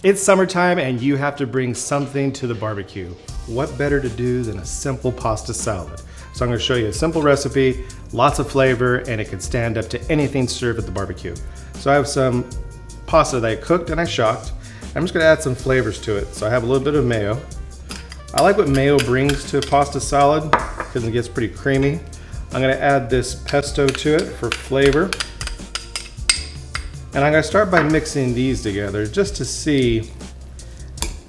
It's summertime and you have to bring something to the barbecue. What better to do than a simple pasta salad? So I'm going to show you a simple recipe, lots of flavor, and it can stand up to anything served at the barbecue. So I have some pasta that I cooked and I shocked. I'm just going to add some flavors to it. So I have a little bit of mayo. I like what mayo brings to a pasta salad because it gets pretty creamy. I'm going to add this pesto to it for flavor. And I'm going to start by mixing these together just to see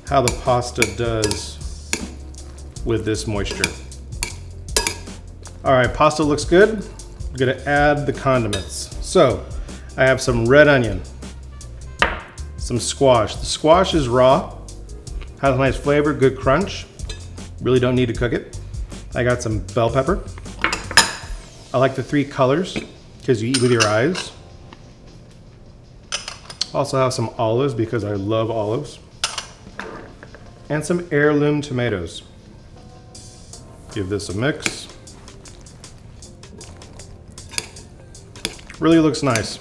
how the pasta does with this moisture. All right, pasta looks good. I'm going to add the condiments. So I have some red onion, some squash. The squash is raw, has a nice flavor, good crunch. Really don't need to cook it. I got some bell pepper. I like the 3 colors because you eat with your eyes. Also have some olives because I love olives. And some heirloom tomatoes. Give this a mix. Really looks nice.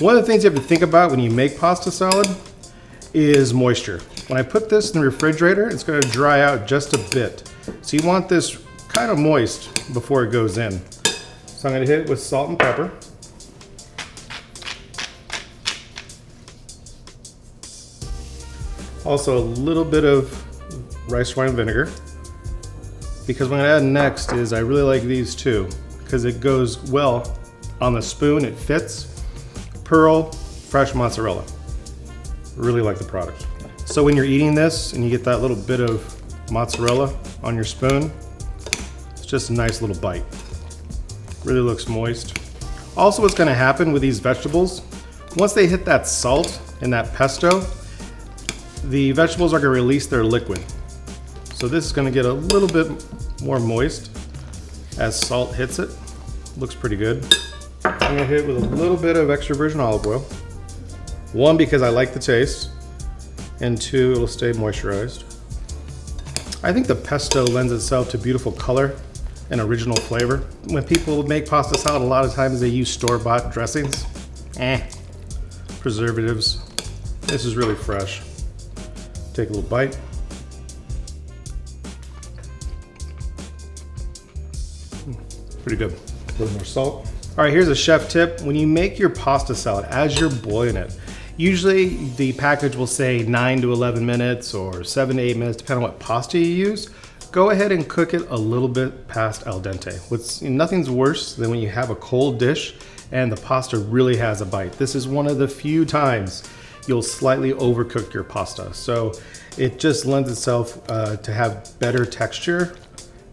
One of the things you have to think about when you make pasta salad is moisture. When I put this in the refrigerator, it's going to dry out just a bit. So you want this kind of moist before it goes in. So I'm going to hit it with salt and pepper. Also a little bit of rice wine vinegar, because what I'm going to add next is I really like these too because it goes well on the spoon, it fits. Pearl fresh mozzarella. Really like the product. So when you're eating this and you get that little bit of mozzarella on your spoon, it's just a nice little bite. Really looks moist. Also, what's going to happen with these vegetables, once they hit that salt and that pesto, the vegetables are going to release their liquid. So this is going to get a little bit more moist as salt hits it. Looks pretty good. I'm going to hit it with a little bit of extra virgin olive oil. 1, because I like the taste, and 2, it'll stay moisturized. I think the pesto lends itself to beautiful color and original flavor. When people make pasta salad, a lot of times they use store-bought dressings. Preservatives. This is really fresh. Take a little bite. Pretty good. A little more salt. All right, here's a chef tip. When you make your pasta salad, as you're boiling it, usually the package will say 9 to 11 minutes or 7 to 8 minutes, depending on what pasta you use. Go ahead and cook it a little bit past al dente. Nothing's worse than when you have a cold dish and the pasta really has a bite. This is one of the few times you'll slightly overcook your pasta. So it just lends itself to have better texture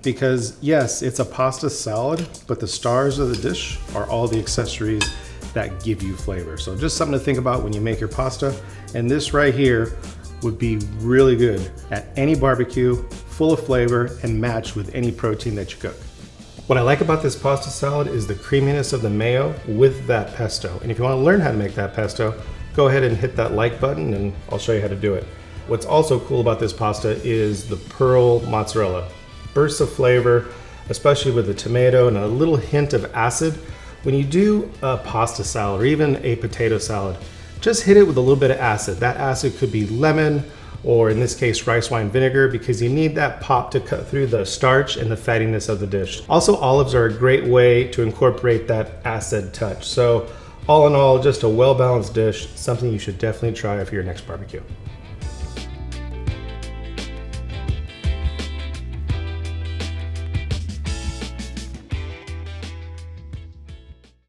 because yes, it's a pasta salad, but the stars of the dish are all the accessories that give you flavor. So just something to think about when you make your pasta. And this right here would be really good at any barbecue, full of flavor and matched with any protein that you cook. What I like about this pasta salad is the creaminess of the mayo with that pesto. And if you want to learn how to make that pesto, go ahead and hit that like button and I'll show you how to do it. What's also cool about this pasta is the pearl mozzarella. Bursts of flavor, especially with the tomato and a little hint of acid. When you do a pasta salad or even a potato salad, just hit it with a little bit of acid. That acid could be lemon or in this case rice wine vinegar because you need that pop to cut through the starch and the fattiness of the dish. Also, olives are a great way to incorporate that acid touch. So all in all, just a well-balanced dish, something you should definitely try for your next barbecue.